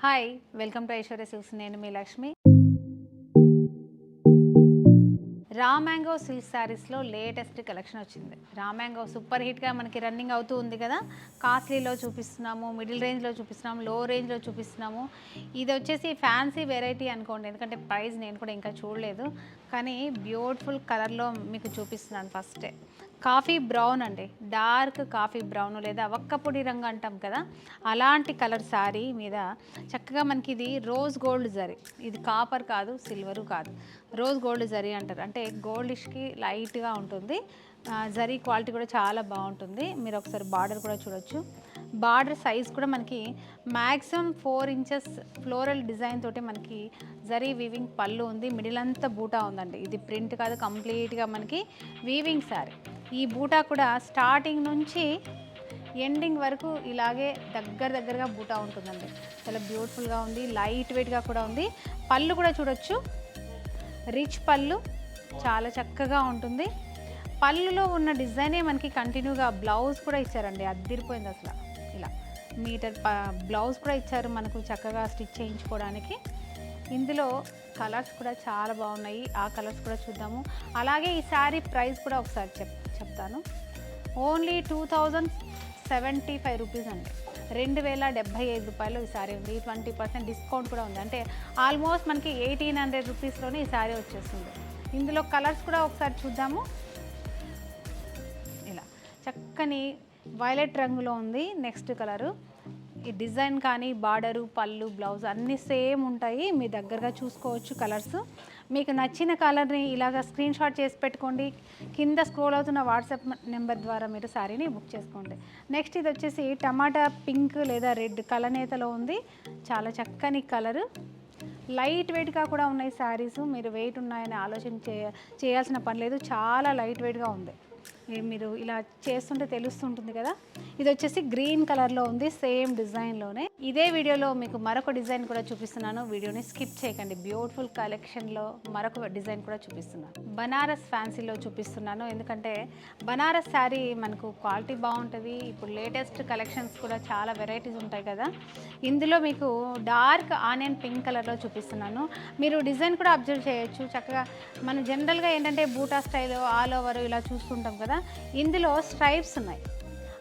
Hi welcome to Aishwarya silks. నేను మీ Lakshmi. Raw mango silk శారీస్లో latest collection వచ్చింది. రా మ్యాంగో సూపర్ హిట్గా మనకి రన్నింగ్ అవుతూ ఉంది కదా. కాస్ట్లీలో చూపిస్తున్నాము, మిడిల్ రేంజ్లో చూపిస్తున్నాము, లో రేంజ్లో చూపిస్తున్నాము. ఇది వచ్చేసి ఫ్యాన్సీ వెరైటీ అనుకోండి, ఎందుకంటే ప్రైస్ నేను కూడా ఇంకా చూడలేదు. కానీ బ్యూటిఫుల్ కలర్లో మీకు చూపిస్తున్నాను. ఫస్టే కాఫీ బ్రౌన్ అండి, డార్క్ కాఫీ బ్రౌన్ లేదా వక్కపొడి రంగు అంటాం కదా, అలాంటి కలర్ శారీ మీద చక్కగా మనకి ఇది రోజ్ గోల్డ్ జరీ. ఇది కాపర్ కాదు, సిల్వరు కాదు, రోజ్ గోల్డ్ జరీ అంటారు. అంటే గోల్డిష్కి లైట్గా ఉంటుంది. జరీ క్వాలిటీ కూడా చాలా బాగుంటుంది. మీరు ఒకసారి బార్డర్ కూడా చూడొచ్చు. బార్డర్ సైజ్ కూడా మనకి మ్యాక్సిమం 4 ఇంచెస్ ఫ్లోరల్ డిజైన్ తోటి మనకి జరీ వీవింగ్ పళ్ళు ఉంది. మిడిల్ అంతా బూటా ఉందండి. ఇది ప్రింట్ కాదు, కంప్లీట్గా మనకి వీవింగ్ శారీ. ఈ బూటా కూడా స్టార్టింగ్ నుంచి ఎండింగ్ వరకు ఇలాగే దగ్గరగా బూటా ఉంటుందండి. చాలా బ్యూటిఫుల్గా ఉంది, లైట్ వెయిట్గా కూడా ఉంది. పళ్ళు కూడా చూడొచ్చు, రిచ్ పళ్ళు చాలా చక్కగా ఉంటుంది. పళ్ళులో ఉన్న డిజైనే మనకి కంటిన్యూగా బ్లౌజ్ కూడా ఇచ్చారండి. అద్దిరిపోయింది అసలు. ఇలా మీటర్ బ్లౌజ్ కూడా ఇచ్చారు మనకు చక్కగా స్టిచ్ చేయించుకోవడానికి. ఇందులో కలర్స్ కూడా చాలా బాగున్నాయి. ఆ కలర్స్ కూడా చూద్దాము. అలాగే ఈ శారీ ప్రైస్ కూడా ఒకసారి చెప్తాను. ఓన్లీ 2075 రూపీస్ అండి. 2075 రూపాయలు ఈ శారీ ఉంది. 20% డిస్కౌంట్ కూడా ఉంది. అంటే ఆల్మోస్ట్ మనకి 1800 రూపీస్లోనే ఈ శారీ వచ్చేస్తుంది. ఇందులో కలర్స్ కూడా ఒకసారి చూద్దాము. ఇలా చక్కని వైలెట్ రంగులో ఉంది నెక్స్ట్ కలరు. ఈ డిజైన్ కానీ బార్డరు, పళ్ళు, బ్లౌజ్ అన్నీ సేమ్ ఉంటాయి. మీ దగ్గరగా చూసుకోవచ్చు కలర్స్. మీకు నచ్చిన కలర్ని ఇలాగ స్క్రీన్ షాట్ చేసి పెట్టుకోండి. కింద స్క్రోల్ అవుతున్న వాట్సాప్ నెంబర్ ద్వారా మీరు శారీని బుక్ చేసుకోండి. నెక్స్ట్ ఇది వచ్చేసి టమాటా పింక్ లేదా రెడ్ కలనేతలో ఉంది. చాలా చక్కని కలరు, లైట్ వెయిట్గా కూడా ఉన్నాయి శారీస్. మీరు వెయిట్ ఉన్నాయని ఆలోచన చేయాల్సిన పని లేదు. చాలా లైట్ వెయిట్గా ఉంది. మీరు ఇలా చేస్తుంటే తెలుస్తుంటుంది కదా. ఇది వచ్చేసి గ్రీన్ కలర్లో ఉంది, సేమ్ డిజైన్లోనే. ఇదే వీడియోలో మీకు మరొక డిజైన్ కూడా చూపిస్తున్నాను. వీడియోని స్కిప్ చేయకండి. బ్యూటిఫుల్ కలెక్షన్లో మరొక డిజైన్ కూడా చూపిస్తున్నాను. బనారస్ ఫ్యాన్సీలో చూపిస్తున్నాను, ఎందుకంటే బనారస్ శారీ మనకు క్వాలిటీ బాగుంటుంది. ఇప్పుడు లేటెస్ట్ కలెక్షన్స్ కూడా చాలా వెరైటీస్ ఉంటాయి కదా. ఇందులో మీకు డార్క్ ఆనియన్ పింక్ కలర్లో చూపిస్తున్నాను. మీరు డిజైన్ కూడా అబ్జర్వ్ చేయొచ్చు. చక్కగా మనం జనరల్గా ఏంటంటే బూటా స్టైల్ ఆల్ ఓవర్ ఇలా చూస్తుంటాం కదా. ఇందులో స్ట్రైప్స్ ఉన్నాయి.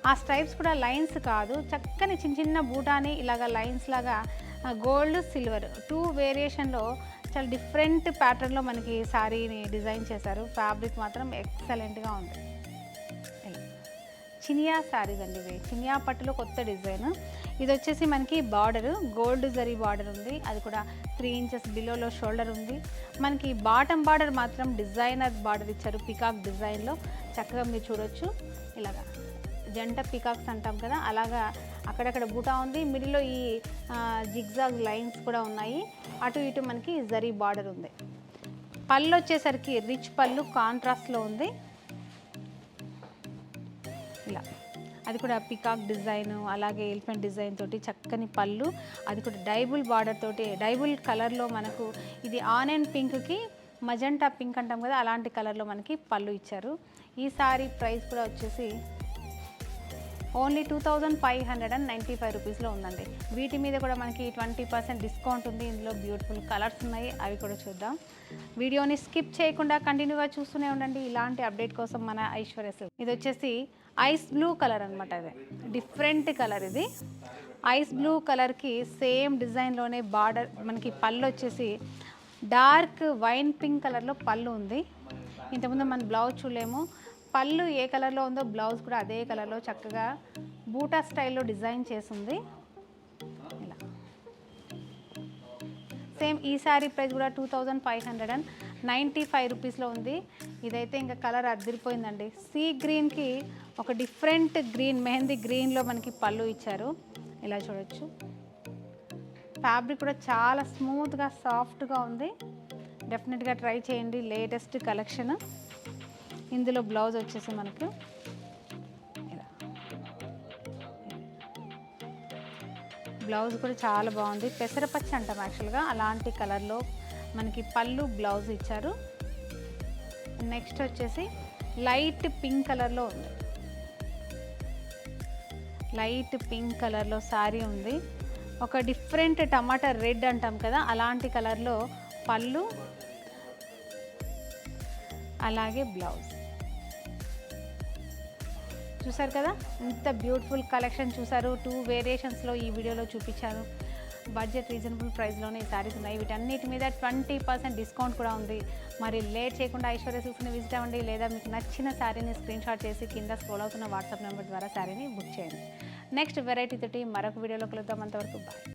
ఆ స్ట్రైప్స్ కూడా లైన్స్ కాదు, చక్కని చిన్న బూటాని ఇలాగ లైన్స్ లాగా గోల్డ్ సిల్వర్ 2 వేరియేషన్లో చాలా డిఫరెంట్ ప్యాటర్న్లో మనకి శారీని డిజైన్ చేశారు. ఫ్యాబ్రిక్ మాత్రం ఎక్సలెంట్గా ఉంది. చినియా శారీస్ అండి ఇవి. చినియా పట్టులో కొత్త డిజైన్. ఇది వచ్చేసి మనకి బార్డరు గోల్డ్ జరీ బార్డర్ ఉంది. అది కూడా 3 ఇంచెస్ బిలోలో షోల్డర్ ఉంది. మనకి బాటమ్ బార్డర్ మాత్రం డిజైనర్ బార్డర్ ఇచ్చారు, పికాక్ డిజైన్లో. చక్కగా మీరు చూడొచ్చు. ఇలాగా జంట పికాక్స్ అంటాం కదా, అలాగా అక్కడక్కడ బూటా ఉంది. మిడిల్లో ఈ జిగ్జాగ్ లైన్స్ కూడా ఉన్నాయి. అటు ఇటు మనకి జరీ బార్డర్ ఉంది. పళ్ళు వచ్చేసరికి రిచ్ పళ్ళు కాంట్రాస్ట్లో ఉంది. ఇలా అది కూడా పికాక్ డిజైన్, అలాగే ఎలిఫెంట్ డిజైన్ తోటి చక్కని పళ్ళు. అది కూడా డైబుల్ బార్డర్ తోటి, డైబుల్ కలర్లో మనకు ఇది ఆనియన్ పింక్కి మజంటా పింక్ అంటాం కదా, అలాంటి కలర్లో మనకి పళ్ళు ఇచ్చారు. ఈ సారీ ప్రైస్ కూడా వచ్చేసి ఓన్లీ 2595 రూపీస్లో ఉందండి. వీటి మీద కూడా మనకి 20% డిస్కౌంట్ ఉంది. ఇందులో బ్యూటిఫుల్ కలర్స్ ఉన్నాయి, అవి కూడా చూద్దాం. వీడియోని స్కిప్ చేయకుండా కంటిన్యూగా చూస్తూనే ఉండండి. ఇలాంటి అప్డేట్ కోసం మన ఐశ్వర్య సిల్క్. ఇది వచ్చేసి ఐస్ బ్లూ కలర్ అనమాట. ఇది డిఫరెంట్ కలర్. ఇది ఐస్ బ్లూ కలర్కి సేమ్ డిజైన్లోనే బార్డర్. మనకి పళ్ళు వచ్చేసి డార్క్ వైన్ పింక్ కలర్లో పళ్ళు ఉంది. ఇంతకుముందు మనం బ్లౌజ్ చూడలేము. పళ్ళు ఏ కలర్లో ఉందో బ్లౌజ్ కూడా అదే కలర్లో చక్కగా బూటా స్టైల్లో డిజైన్ చేసింది. ఇలా సేమ్ ఈ శారీ ప్రైస్ కూడా 2595 రూపీస్లో ఉంది. ఇదైతే ఇంకా కలర్ అదిరిపోయిందండి. సీ గ్రీన్కి ఒక డిఫరెంట్ గ్రీన్, మెహందీ గ్రీన్లో మనకి పళ్ళు ఇచ్చారు. ఇలా చూడొచ్చు. ఫ్యాబ్రిక్ కూడా చాలా స్మూత్గా సాఫ్ట్గా ఉంది. డెఫినెట్గా ట్రై చేయండి. Latest collection. ఇందులో బ్లౌజ్ వచ్చేసి మనకు ఇలా బ్లౌజ్ కూడా చాలా బాగుంది. పెసరపచ్చ అంటాం యాక్చువల్గా, అలాంటి కలర్లో మనకి పళ్ళు బ్లౌజ్ ఇచ్చారు. నెక్స్ట్ వచ్చేసి లైట్ పింక్ కలర్లో ఉంది. లైట్ పింక్ కలర్లో శారీ ఉంది. ఒక డిఫరెంట్ టమాటా రెడ్ అంటాం కదా, అలాంటి కలర్లో పళ్ళు, అలాగే బ్లౌజ్. చూసారు కదా ఇంత బ్యూటిఫుల్ కలెక్షన్ చూసారు. 2 వేరియేషన్స్లో ఈ వీడియోలో చూపించాను. బడ్జెట్ రీజనబుల్ ప్రైస్లోనే ఈ సారీస్ ఉన్నాయి. వీటన్నిటి మీద 20% డిస్కౌంట్ కూడా ఉంది. మరి లేట్ చేయకుండా ఐశ్వర్య సిల్క్స్ని విజిట్ అవ్వండి, లేదా మీకు నచ్చిన శారీని స్క్రీన్ షాట్ చేసి కింద స్క్రోల్ అవుతున్న వాట్సాప్ నెంబర్ ద్వారా శారీని బుక్ చేయండి. నెక్స్ట్ వెరైటీ తోటి మరొక వీడియోలో కలుద్దాం. అంతవరకు బాయ్.